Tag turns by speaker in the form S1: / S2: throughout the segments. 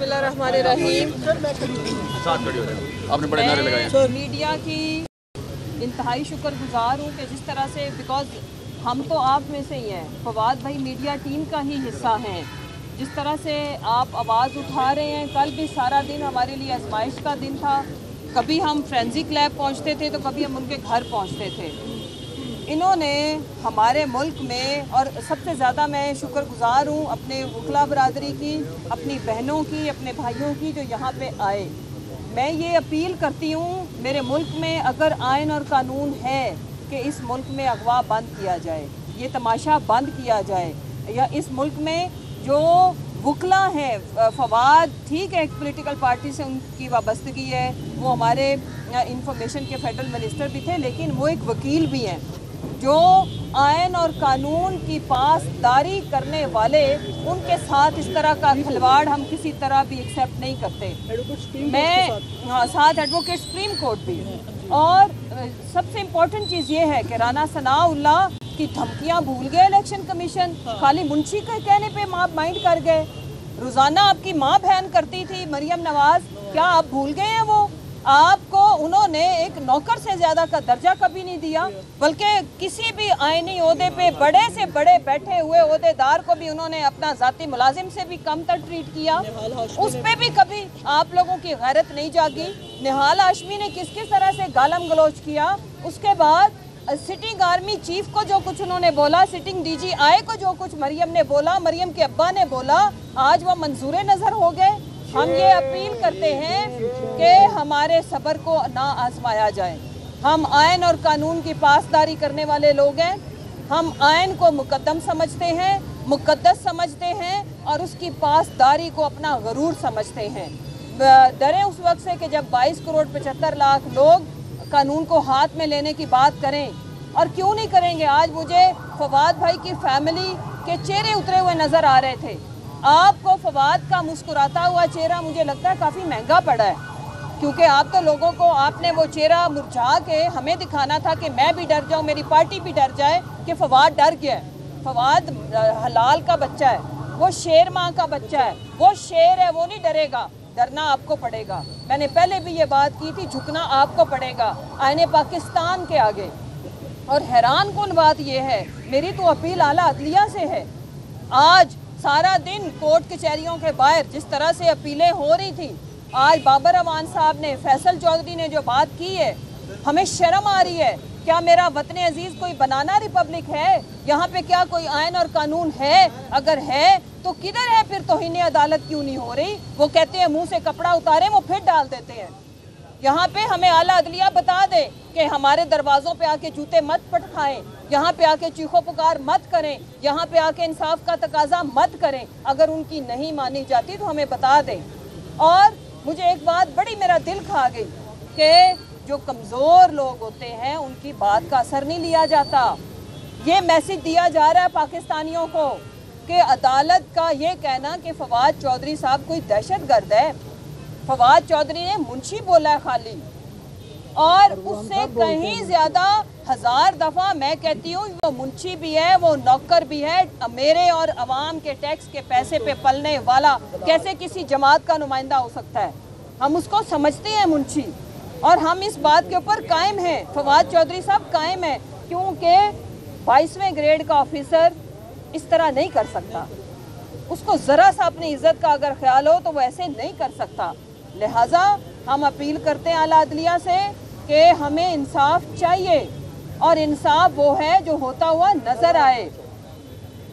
S1: बिस्मिल्लाहिर्रहमानिर्रहीम।
S2: आपने बड़े नारे लगाए।
S1: मीडिया की इंतहाई शुक्रगुजार हूँ कि जिस तरह से, बिकॉज हम तो आप में से ही हैं, फवाद भाई मीडिया टीम का ही हिस्सा हैं। जिस तरह से आप आवाज़ उठा रहे हैं, कल भी सारा दिन हमारे लिए आजमाइश का दिन था। कभी हम फोरेंसिक लैब पहुँचते थे तो कभी हम उनके घर पहुँचते थे। इन्होंने हमारे मुल्क में, और सबसे ज़्यादा मैं शुक्रगुजार हूँ अपने वकला बरादरी की, अपनी बहनों की, अपने भाइयों की जो यहाँ पे आए। मैं ये अपील करती हूँ, मेरे मुल्क में अगर आइन और कानून है कि इस मुल्क में अगवा बंद किया जाए, ये तमाशा बंद किया जाए, या इस मुल्क में जो वकला हैं, फवाद ठीक है एक पॉलिटिकल पार्टी से उनकी वाबस्तगी है, वो हमारे इंफॉर्मेशन के फेडरल मिनिस्टर भी थे, लेकिन वो एक वकील भी हैं जो आइन और कानून की पासदारी करने वाले, उनके साथ इस तरह का खिलवाड़ हम किसी तरह भी एक्सेप्ट नहीं करते। मैं साथ एडवोकेट सुप्रीम कोर्ट भी, और सबसे इम्पोर्टेंट चीज़ ये है कि राना सनाउल्लाह की धमकियाँ भूल गए इलेक्शन कमीशन, खाली मुंशी के कहने पे आप माइंड कर गए। रोज़ाना आपकी माँ बहन करती थी मरियम नवाज़, क्या आप भूल गए हैं? वो आपको उन्होंने एक नौकर से ज़्यादा का दर्जा कभी नहीं दिया, बल्कि किसी भी आईनी ओहदे पे बड़े से बड़े बैठे हुए ओहदेदार को भी उन्होंने अपना ज़ाती मुलाजिम से भी कम तर ट्रीट किया। उस पर भी कभी आप लोगों की गैरत नहीं जागी। निहाल हाशमी ने किस किस तरह से गालम गलोच किया। उसके बाद सिटिंग आर्मी चीफ को जो कुछ उन्होंने बोला, सिटिंग DGI को जो कुछ मरियम ने बोला, मरियम के अब्बा ने बोला, आज वो मंजूर नज़र हो गए। हम ये अपील करते हैं कि हमारे सब्र को ना आजमाया जाए। हम आइन और कानून की पासदारी करने वाले लोग हैं। हम आइन को मुकद्दम समझते हैं, मुकद्दस समझते हैं, और उसकी पासदारी को अपना गरूर समझते हैं। डरे उस वक्त से कि जब 22 करोड़ 75 लाख लोग कानून को हाथ में लेने की बात करें, और क्यों नहीं करेंगे। आज मुझे फवाद भाई की फैमिली के चेहरे उतरे हुए नज़र आ रहे थे। आपको फवाद का मुस्कुराता हुआ चेहरा मुझे लगता है काफ़ी महंगा पड़ा है, क्योंकि आप तो लोगों को, आपने वो चेहरा मुरझा के हमें दिखाना था कि मैं भी डर जाऊं, मेरी पार्टी भी डर जाए कि फवाद डर गया है। फवाद हलाल का बच्चा है, वो शेर माँ का बच्चा है, वो शेर है, वो नहीं डरेगा। डरना आपको पड़ेगा। मैंने पहले भी ये बात की थी, झुकना आपको पड़ेगा आईने पाकिस्तान के आगे। और हैरान कुन बात यह है, मेरी तो अपील आला अदलिया से है। आज सारा दिन कोर्ट कचहरियों के बाहर जिस तरह से अपीलें हो रही थी, आज बाबर अवान साहब ने, फैसल चौधरी ने जो बात की है, हमें शर्म आ रही है। क्या मेरा वतन अजीज़ कोई बनाना रिपब्लिक है? यहाँ पे क्या कोई आइन और कानून है? अगर है तो किधर है फिर तौहीन अदालत क्यों नहीं हो रही? वो कहते हैं मुंह से कपड़ा उतारे, वो फिर डाल देते हैं। यहाँ पे हमें आला अदलिया बता दे कि हमारे दरवाज़ों पे आके जूते मत पटखाएं, यहाँ पे आके चीखो पुकार मत करें, यहाँ पे आके इंसाफ का तकाजा मत करें। अगर उनकी नहीं मानी जाती तो हमें बता दें। और मुझे एक बात बड़ी मेरा दिल खा गई कि जो कमज़ोर लोग होते हैं उनकी बात का असर नहीं लिया जाता। ये मैसेज दिया जा रहा है पाकिस्तानियों को कि अदालत का ये कहना कि फवाद चौधरी साहब कोई दहशतगर्द है। फवाद चौधरी ने मुंशी बोला है खाली, और उससे कहीं ज़्यादा 1000 दफ़ा मैं कहती हूँ वो मुंशी भी है, वो नौकर भी है। मेरे और अवाम के टैक्स के पैसे पे पलने वाला कैसे किसी जमात का नुमाइंदा हो सकता है? हम उसको समझते हैं मुंशी, और हम इस बात के ऊपर कायम हैं। फवाद चौधरी साहब कायम है, क्योंकि 22वें ग्रेड का ऑफिसर इस तरह नहीं कर सकता। उसको ज़रा सा अपनी इज्जत का अगर ख्याल हो तो वो ऐसे नहीं कर सकता। लिहाजा हम अपील करते हैं आला अदलिया से कि हमें इंसाफ चाहिए, और इंसाफ वो है जो होता हुआ नज़र आए।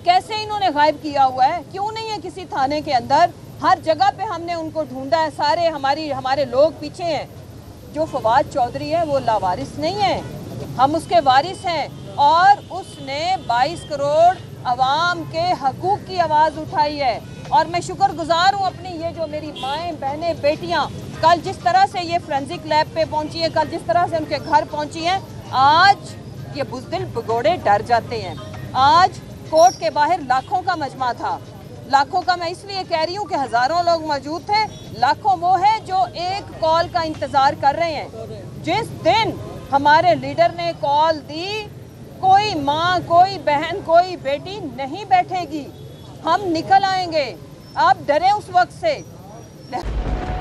S1: कैसे इन्होंने गायब किया हुआ है? क्यों नहीं है किसी थाने के अंदर? हर जगह पे हमने उनको ढूंढा है, सारे हमारे लोग पीछे हैं। जो फवाद चौधरी है वो लावारिस नहीं है, हम उसके वारिस हैं, और उसने 22 करोड़ अवाम के हकूक़ की आवाज़ उठाई है। और मैं शुक्रगुजार हूँ अपनी ये जो मेरी माएँ, बहनें, बेटियाँ कल जिस तरह से ये फोरेंसिक लैब पे पहुँची हैं, कल जिस तरह से उनके घर पहुँची हैं, आज ये बुज़दिल भगोड़े डर जाते हैं। आज कोर्ट के बाहर लाखों का मजमा था। लाखों का मैं इसलिए कह रही हूँ कि हज़ारों लोग मौजूद थे, लाखों वो हैं जो एक कॉल का इंतज़ार कर रहे हैं। जिस दिन हमारे लीडर ने कॉल दी, कोई माँ, कोई बहन, कोई बेटी नहीं बैठेगी, हम निकल आएंगे। आप डरे उस वक्त से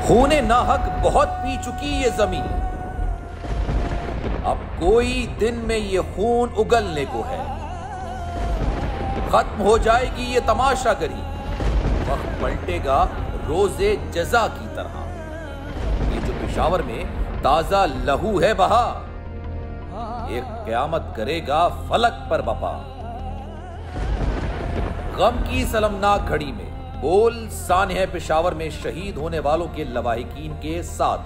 S2: خونے ناحق بہت پی چکی یہ زمین، اب کوئی دن میں یہ خون اگلنے کو ہے، ختم ہو جائے گی یہ تماشا گری، وقت پلٹے گا روزے جزا کی طرح۔ یہ جو پشاور میں تازہ لہو ہے بہا، ایک قیامت کرے گا فلک پر بپا۔ غم کی سلمناک گھڑی میں بول سانحہ پشاور میں شہید ہونے والوں کے لواحقین کے ساتھ